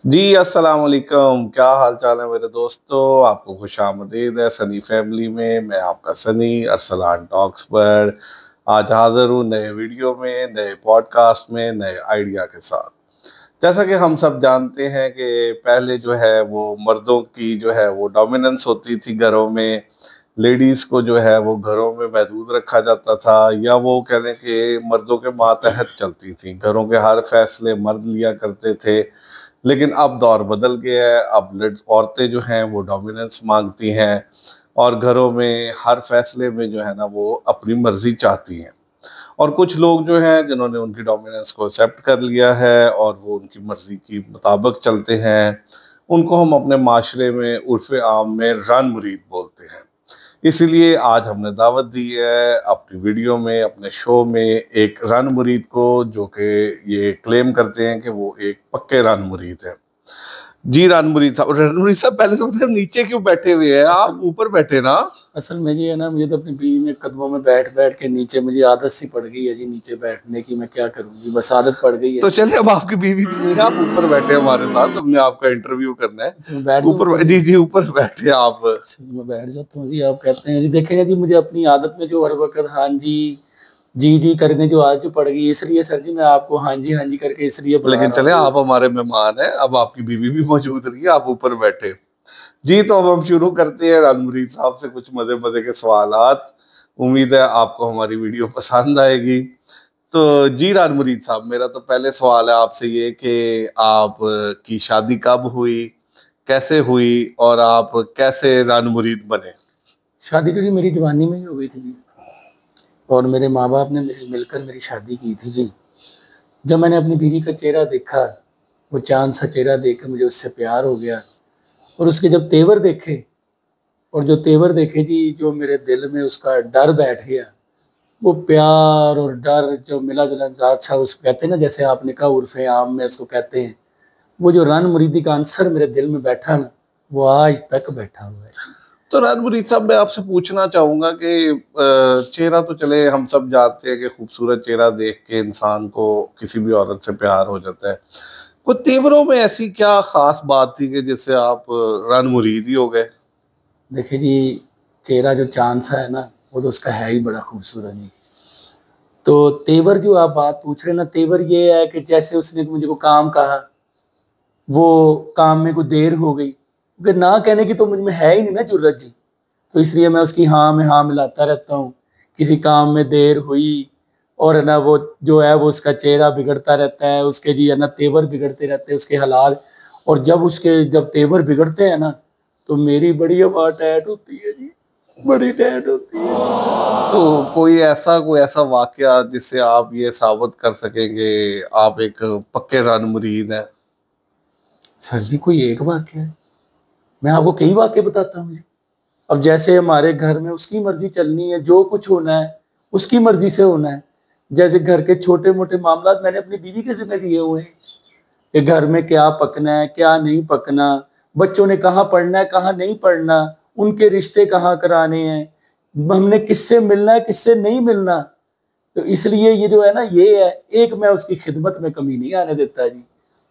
जी, अस्सलाम वालेकुम। क्या हाल चाल है मेरे दोस्तों? आपको खुशामदीद है सनी फैमिली में। मैं आपका सनी अरसलान टॉक्स पर आज हाज़िर हूँ नए वीडियो में, नए पॉडकास्ट में, नए आइडिया के साथ। जैसा कि हम सब जानते हैं कि पहले जो है वो मर्दों की जो है वो डोमिनेंस होती थी घरों में। लेडीज़ को जो है वो घरों में महदूद रखा जाता था, या वो कह लें कि मर्दों के मातहत चलती थी। घरों के हर फैसले मर्द लिया करते थे। लेकिन अब दौर बदल गया है। अब औरतें जो हैं वो डोमिनेंस मांगती हैं और घरों में हर फैसले में जो है ना वो अपनी मर्जी चाहती हैं। और कुछ लोग जो हैं जिन्होंने उनकी डोमिनेंस को एक्सेप्ट कर लिया है और वो उनकी मर्जी के मुताबिक चलते हैं, उनको हम अपने माशरे में उर्फ़ आम में रन मुरीद बोलते हैं। इसीलिए आज हमने दावत दी है अपनी वीडियो में, अपने शो में एक रन मुरीद को, जो कि ये क्लेम करते हैं कि वो एक पक्के रन मुरीद है। जी रन मुरीद साहब, रन मुरीद साहब पहले से मतलब नीचे क्यों बैठे हुए हैं? आप असल ऊपर बैठे ना। असल में जी है ना, मुझे तो अपनी बीवी में कदमों में बैठ बैठ के नीचे मुझे आदत सी पड़ गई है जी, नीचे बैठने की। मैं क्या करूं जी, बस आदत पड़ गई है। तो चलिए, अब आपकी बीवी तो नहीं है, आप ऊपर बैठे हमारे साथ, हमने आपका इंटरव्यू करना है। अच्छा, मैं बैठ जाऊं ऊपर ऊपर जी? जी जी ऊपर बैठे आप। अच्छा, मैं बैठ जाता हूँ जी। आप कहते हैं जी, देखेंगे जी, मुझे अपनी आदत में जो हर वक्त हाँ जी जी जी करने जो आदत पड़ गई, इसलिए सर जी मैं आपको हाँ जी करके इसलिए बुला लेकिन रहा हूँ चले, जी। आप हमारे मेहमान हैं, अब आपकी बीवी भी मौजूद नहीं है, आप ऊपर बैठे। जी, तो अब हम शुरू करते हैं रणमुरीद साहब से कुछ मजे मजे के सवालात। उम्मीद है आपको हमारी वीडियो पसंद आएगी। तो जी रणमुरीद साहब, मेरा तो पहले सवाल है आपसे ये कि आप की शादी कब हुई, कैसे हुई और आप कैसे रणमुरीद बने? शादी तो जी मेरी जवानी में ही हो गई थी जी, और मेरे माँ बाप ने मिलकर मेरी शादी की थी जी। जब मैंने अपनी बीवी का चेहरा देखा, वो चांद सा चेहरा देख कर मुझे उससे प्यार हो गया। और उसके जब तेवर देखे, और जो तेवर देखे जी, जो मेरे दिल में उसका डर बैठ गया, वो प्यार और डर जो मिला जुला अच्छा, उसको कहते हैं ना, जैसे आपने कहा उर्फे आम में उसको कहते हैं, वो जो रन मुरीदी का आंसर मेरे दिल में बैठा ना, वो आज तक बैठा हुआ है। तो रणमुरीद साहब, मैं आपसे पूछना चाहूंगा कि चेहरा तो चले हम सब जानते हैं कि खूबसूरत चेहरा देख के इंसान को किसी भी औरत से प्यार हो जाता है। वो तेवरों में ऐसी क्या खास बात थी कि जिससे आप रन मुरीद ही हो गए? देखिए जी, चेहरा जो चांद सा है ना, वो तो उसका है ही बड़ा खूबसूरत जी। तो तेवर जो आप बात पूछ रहे हैं ना, तेवर ये है कि जैसे उसने मुझे को काम कहा, वो काम में कोई देर हो गई, क्योंकि ना कहने की तो मुझ में है ही नहीं ना जुर्रत जी। तो इसलिए मैं उसकी हाँ में हाँ मिलाता रहता हूँ। किसी काम में देर हुई, और है ना वो जो है वो उसका चेहरा बिगड़ता रहता है, उसके जी है ना तेवर बिगड़ते रहते हैं, उसके हालात। और जब तेवर बिगड़ते हैं ना, तो मेरी बड़ी आवाज टैट होती है जी, बड़ी टैट होती है जी। तो कोई ऐसा वाकया जिससे आप ये साबित कर सकेंगे आप एक पक्के रन मुरीद हैं? सर जी, कोई एक वाक्य है? मैं आपको कई वाक्य बताता हूँ जी। अब जैसे हमारे घर में उसकी मर्जी चलनी है, जो कुछ होना है उसकी मर्जी से होना है। जैसे घर के छोटे मोटे मामला मैंने अपनी बीवी के जिम्मे दिए हुए हैं, कि घर में क्या पकना है क्या नहीं पकना, बच्चों ने कहाँ पढ़ना है कहाँ नहीं पढ़ना, उनके रिश्ते कहाँ कराने हैं, हमने किससे मिलना है किससे नहीं मिलना। तो इसलिए ये जो है ना, ये है एक, मैं उसकी खिदमत में कमी नहीं आने देता जी।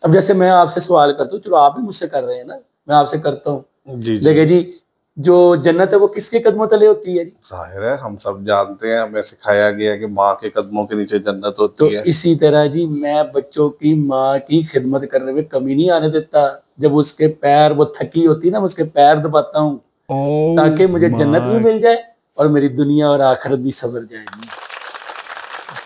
अब जैसे मैं आपसे सवाल करता हूँ, चलो आप भी मुझसे कर रहे हैं ना, मैं आपसे करता हूँ। जी जी। देखिए जी, जो जन्नत है वो किसके कदमों तले होती है जी? जाहिर है, हम सब जानते हैं, हमें सिखाया गया है कि माँ के कदमों के नीचे जन्नत तो होती है। इसी तरह जी, मैं बच्चों की माँ की खिदमत करने में कमी नहीं आने देता। जब उसके पैर, वो थकी होती है ना, मैं उसके पैर दबाता हूँ, ताकि मुझे जन्नत भी मिल जाए और मेरी दुनिया और आखिरत भी सवर जाएगी।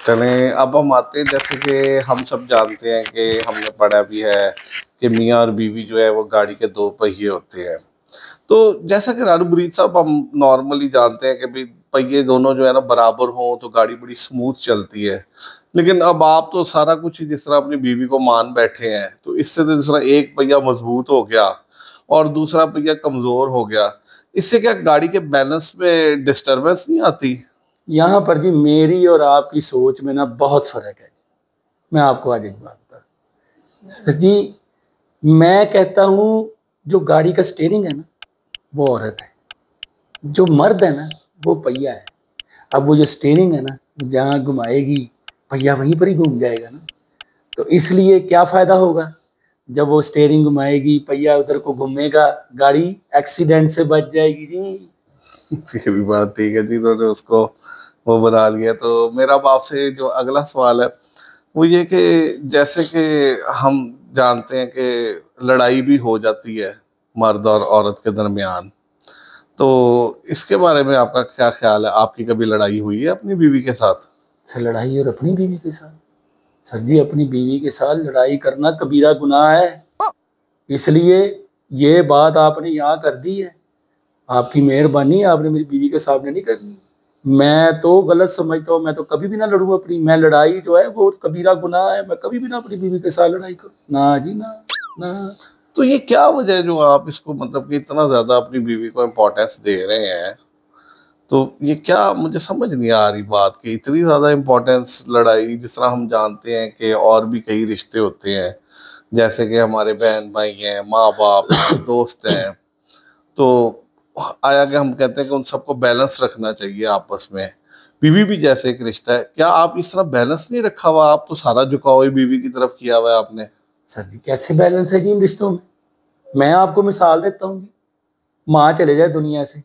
चलें, अब हम आते हैं, जैसे कि हम सब जानते हैं कि हमने पढ़ा भी है कि मियाँ और बीवी जो है वो गाड़ी के दो पहिए होते हैं। तो जैसा कि रानू मुरीद साहब, हम नॉर्मली जानते हैं कि भाई पहिए दोनों जो है ना बराबर हों तो गाड़ी बड़ी स्मूथ चलती है। लेकिन अब आप तो सारा कुछ ही जिस तरह अपनी बीवी को मान बैठे हैं, तो इससे तो जिस तरह एक पहिया मजबूत हो गया और दूसरा पहिया कमजोर हो गया, इससे क्या गाड़ी के बैलेंस में डिस्टरबेंस नहीं आती? यहाँ पर जी मेरी और आपकी सोच में ना बहुत फर्क है। मैं आपको आज एक बात बता, सर जी, मैं कहता हूँ जो गाड़ी का स्टेयरिंग है ना, वो औरत है। जो मर्द है ना, वो पहिया है। अब वो जो स्टेयरिंग है ना, जहाँ घुमाएगी, पहिया वहीं पर ही घूम जाएगा ना। तो इसलिए क्या फायदा होगा? जब वो स्टेयरिंग घुमाएगी, पहिया उधर को घूमेगा, गाड़ी एक्सीडेंट से बच जाएगी जी। ये भी बात ठीक है जी, इन्होंने उसको वो बना लिया। तो मेरा अब आपसे जो अगला सवाल है वो ये कि जैसे कि हम जानते हैं कि लड़ाई भी हो जाती है मर्द और औरत के दरमियान, तो इसके बारे में आपका क्या ख्याल है? आपकी कभी लड़ाई हुई है अपनी बीवी के साथ? सर लड़ाई और अपनी बीवी के साथ? सर जी अपनी बीवी के साथ लड़ाई करना कबीरा गुनाह है, इसलिए ये बात आपने यहाँ कर दी है। आपकी मेहरबानी, आपने मेरी बीवी के सामने नहीं करनी। मैं तो गलत समझता हूँ, मैं तो कभी भी ना लड़ूँ अपनी। मैं लड़ाई जो है वो कबीरा गुनाह है, मैं कभी भी ना अपनी बीवी के साथ लड़ाई करूँ, ना जी ना ना। तो ये क्या वजह है जो आप इसको मतलब कि इतना ज्यादा अपनी बीवी को इम्पोर्टेंस दे रहे हैं? तो ये क्या, मुझे समझ नहीं आ रही बात कि इतनी ज्यादा इम्पोर्टेंस लड़ाई, जिस तरह हम जानते हैं कि और भी कई रिश्ते होते हैं, जैसे कि हमारे बहन भाई हैं, माँ बाप हैं, दोस्त हैं, तो आया कि हम कहते हैं कि उन सबको बैलेंस रखना चाहिए आपस में। बीवी भी जैसे एक रिश्ता है, क्या आप इस तरह बैलेंस नहीं रखा हुआ? आप तो सारा झुकाव ही बीवी की तरफ किया हुआ है आपने। सर जी कैसे बैलेंस है जी इन रिश्तों में? मैं आपको मिसाल देता हूँ। माँ चले जाए दुनिया से,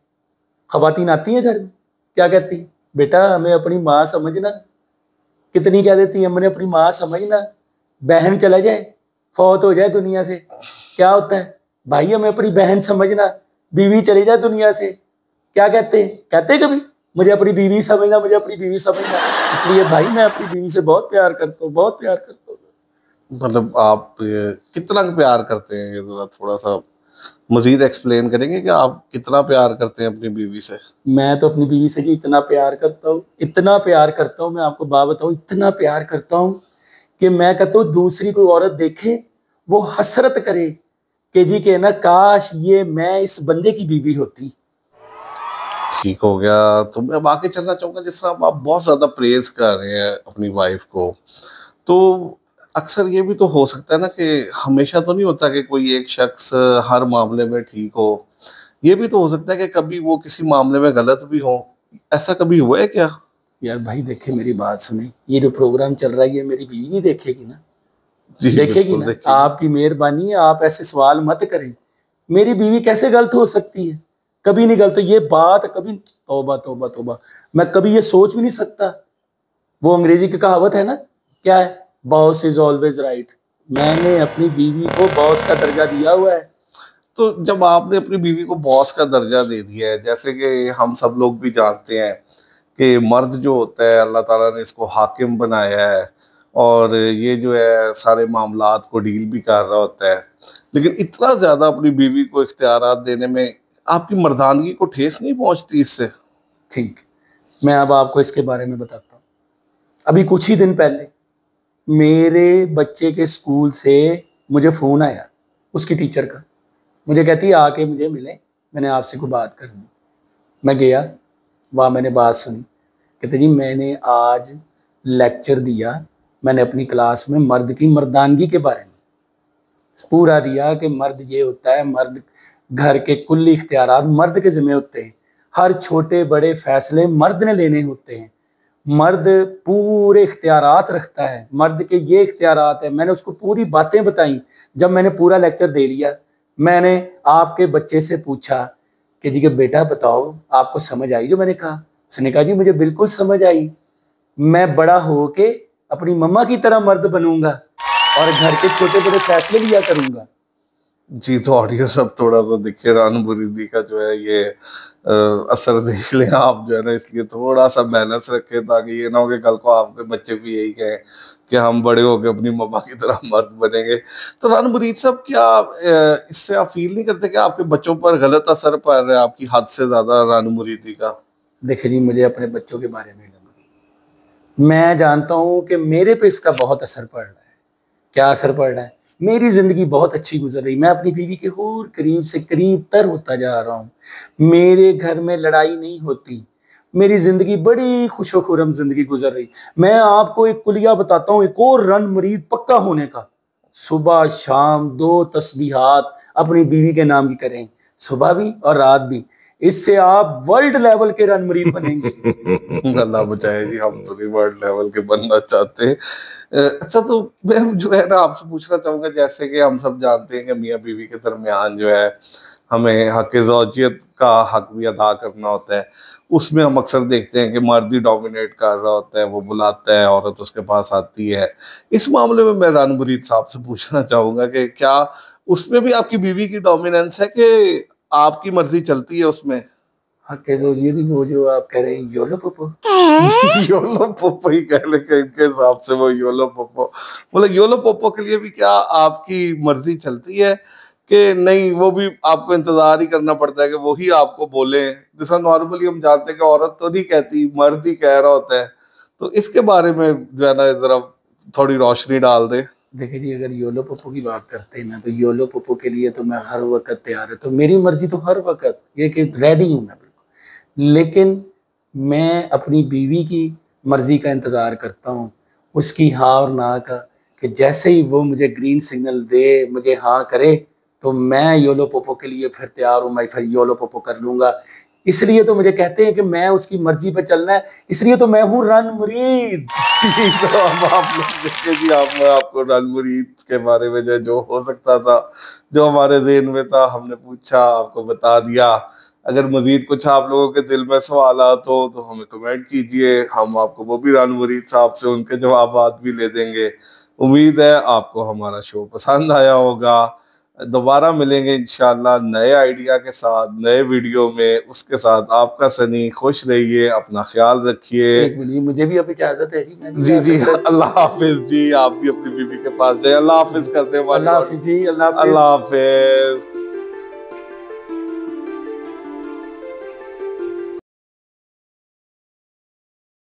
खवातीन आती हैं घर में, क्या कहती है? बेटा हमें अपनी माँ समझना। कितनी कह देती है, हमने अपनी माँ समझना। बहन चला जाए, फौत हो जाए दुनिया से, क्या होता है? भाई हमें अपनी बहन समझना। बीवी चली जाए दुनिया से, क्या कहते हैं? कहते हैं कभी मुझे अपनी बीवी समझना, मुझे अपनी बीवी समझना? इसलिए भाई मैं अपनी बीवी से बहुत प्यार करता हूँ, बहुत प्यार करता हूँ। मतलब आप कितना प्यार करते हैं, ये जरा थोड़ा सा मजीद एक्सप्लेन करेंगे कि आप कितना प्यार करते हैं अपनी बीवी से? मैं तो अपनी बीवी से जी इतना प्यार करता हूँ, इतना प्यार करता हूँ, मैं आपको बात बताऊँ, इतना प्यार करता हूँ कि मैं कहता हूँ दूसरी कोई औरत देखे वो हसरत करे कि जी के ना काश ये मैं इस बंदे की बीवी होती। ठीक हो गया। तो मैं अब आगे चलना चाहूंगा, जिस तरह आप बहुत ज्यादा प्रेज कर रहे हैं अपनी वाइफ को, तो अक्सर ये भी तो हो सकता है ना कि हमेशा तो नहीं होता कि कोई एक शख्स हर मामले में ठीक हो। ये भी तो हो सकता है कि कभी वो किसी मामले में गलत भी हो। ऐसा कभी हुआ है क्या? यार भाई देखे मेरी बात सुने, ये जो प्रोग्राम चल रहा है ये मेरी बीवी नहीं देखेगी ना? जी देखेगी बिल्कुल ना? देखिए। आपकी मेहरबानी है, आप ऐसे सवाल मत करें। मेरी बीवी कैसे गलत हो सकती है? कभी नहीं गलत। ये बात कभी, तौबा तौबा तौबा, मैं कभी ये सोच भी नहीं सकता। वो अंग्रेजी की कहावत है ना, क्या है? Boss is always right. मैंने अपनी बीवी को बॉस का दर्जा दिया हुआ है। तो जब आपने अपनी बीवी को बॉस का दर्जा दे दिया है, जैसे कि हम सब लोग भी जानते हैं कि मर्द जो होता है, अल्लाह ताला ने इसको हाकिम बनाया है और ये जो है सारे मामलात को डील भी कर रहा होता है, लेकिन इतना ज्यादा अपनी बीवी को इख्तियारात देने में आपकी मर्दानगी को ठेस नहीं पहुंचती इससे? ठीक, मैं अब आपको इसके बारे में बताता हूँ। अभी कुछ ही दिन पहले मेरे बच्चे के स्कूल से मुझे फ़ोन आया, उसकी टीचर का। मुझे कहती है आके मुझे मिले, मैंने आपसे कोई बात करनी। मैं गया, वहाँ मैंने बात सुनी। कहते जी मैंने आज लेक्चर दिया, मैंने अपनी क्लास में मर्द की मर्दानगी के बारे में पूरा दिया कि मर्द ये होता है, मर्द घर के कुल इख्तियारात मर्द के ज़िम्मे होते हैं, हर छोटे बड़े फैसले मर्द ने लेने होते हैं, मर्द पूरे इख्तियारात रखता है, मर्द के ये इख्तियारात है। मैंने उसको पूरी बातें बताई। जब मैंने पूरा लेक्चर दे लिया, मैंने आपके बच्चे से पूछा कि जी के बेटा बताओ आपको समझ आई जो मैंने कहा? उसने कहा जी मुझे बिल्कुल समझ आई, मैं बड़ा हो के अपनी मम्मा की तरह मर्द बनूंगा और घर के छोटे बड़े फैसले लिया करूंगा। जी, तो ऑडियो सब थोड़ा सा दिखे, रानू बुरीदी का जो है ये असर देख लें आप जो है ना, इसलिए थोड़ा सा बैलेंस रखें ताकि ये ना हो कि कल को आपके बच्चे भी यही कहें कि हम बड़े होकर अपनी मम्मा की तरह मर्द बनेंगे। तो रानू बुरीद साहब, क्या इससे आप फील नहीं करते कि आपके बच्चों पर गलत असर पड़ रहा है आपकी हद से ज्यादा रानू बुरीदी का? देखिए जी मुझे अपने बच्चों के बारे में लगा, मैं जानता हूँ कि मेरे पे इसका बहुत असर पड़ रहा है। क्या असर पड़ रहा है? मेरी जिंदगी बहुत अच्छी गुजर रही, मैं अपनी बीवी के और करीब से करीब तर होता जा रहा हूँ। मेरे घर में लड़ाई नहीं होती, मेरी जिंदगी बड़ी खुशो खुरम जिंदगी गुजर रही। मैं आपको एक कुलिया बताता हूँ, एक और रन मुरीद पक्का होने का। सुबह शाम 2 तस्बीहात अपनी बीवी के नाम की करें, सुबह भी और रात भी। इससे आप वर्ल्ड लेवल के रन मरीद बनेंगे। अल्लाह बचाए जी, हम तो नहीं वर्ल्ड लेवल के बनना चाहते। अच्छा, तो मैं जो है ना आपसे पूछना चाहूंगा, जैसे कि हम सब जानते हैं कि मियाँ बीवी के दरमियान जो है हमें हक ज़ौजियत का हक भी अदा करना होता है। उसमें हम अक्सर देखते हैं कि मर्द ही डोमिनेट कर रहा होता है, वो बुलाता है, औरत उसके पास आती है। इस मामले में मैं रान मुरीद साहब से पूछना चाहूंगा कि क्या उसमें भी आपकी बीवी की डोमिनेंस है कि आपकी मर्जी चलती है उसमें? हाँ, कह दो ये भी वो जो आप कह रहे हैं योलो पोपो। योलो पोपो ही कह लेंगे इनके हिसाब से, वो योलो पोपो मतलब योलो पोपो के लिए भी क्या आपकी मर्जी चलती है कि नहीं, वो भी आपको इंतजार ही करना पड़ता है कि वो ही आपको बोले? जैसा नॉर्मली हम जानते हैं कि औरत तो नहीं कहती, मर्द ही कह रहा होता है। तो इसके बारे में जो है ना जरा थोड़ी रोशनी डाल दे। देखिए जी, अगर योलो पोपो की बात करते हैं ना, तो योलो पोपो के लिए तो मैं हर वक्त तैयार है, तो मेरी मर्जी तो हर वक्त ये कि रेडी हूं मैं बिल्कुल। लेकिन मैं अपनी बीवी की मर्जी का इंतजार करता हूँ, उसकी हाँ और ना का, कि जैसे ही वो मुझे ग्रीन सिग्नल दे, मुझे हाँ करे, तो मैं योलो पोपो के लिए फिर तैयार हूँ, मैं फिर योलो पोपो कर लूंगा। इसलिए तो मुझे कहते हैं कि मैं उसकी मर्जी पे चलना है, इसलिए तो मैं हूँ रन मुरीद। तो अब आप लोग देखिए जी, आप आपको रन मुरीद के बारे में जो हो सकता था, जो हमारे ज़हन में था, हमने पूछा, आपको बता दिया। अगर मजीद कुछ आप लोगों के दिल में सवालात हो तो हमें कमेंट कीजिए, हम आपको वो भी रन मुरीद साहब से उनके जवाब भी ले देंगे। उम्मीद है आपको हमारा शो पसंद आया होगा। दोबारा मिलेंगे इंशाल्लाह नए आइडिया के साथ, नए वीडियो में। उसके साथ आपका सनी, खुश रहिए, अपना ख्याल रखिए। एक मिनट, मुझे भी अब इजाजत है जी, मैं भी जी जा जी, सकता हूँ। अल्लाह हाफिज जी। आप भी अपनी बीवी के पास जाए, अल्लाह हाफिज करते हैं हमारी अल्लाह और हाफिज जी, अल्लाह हाफिज। अल्लाह हाफिज।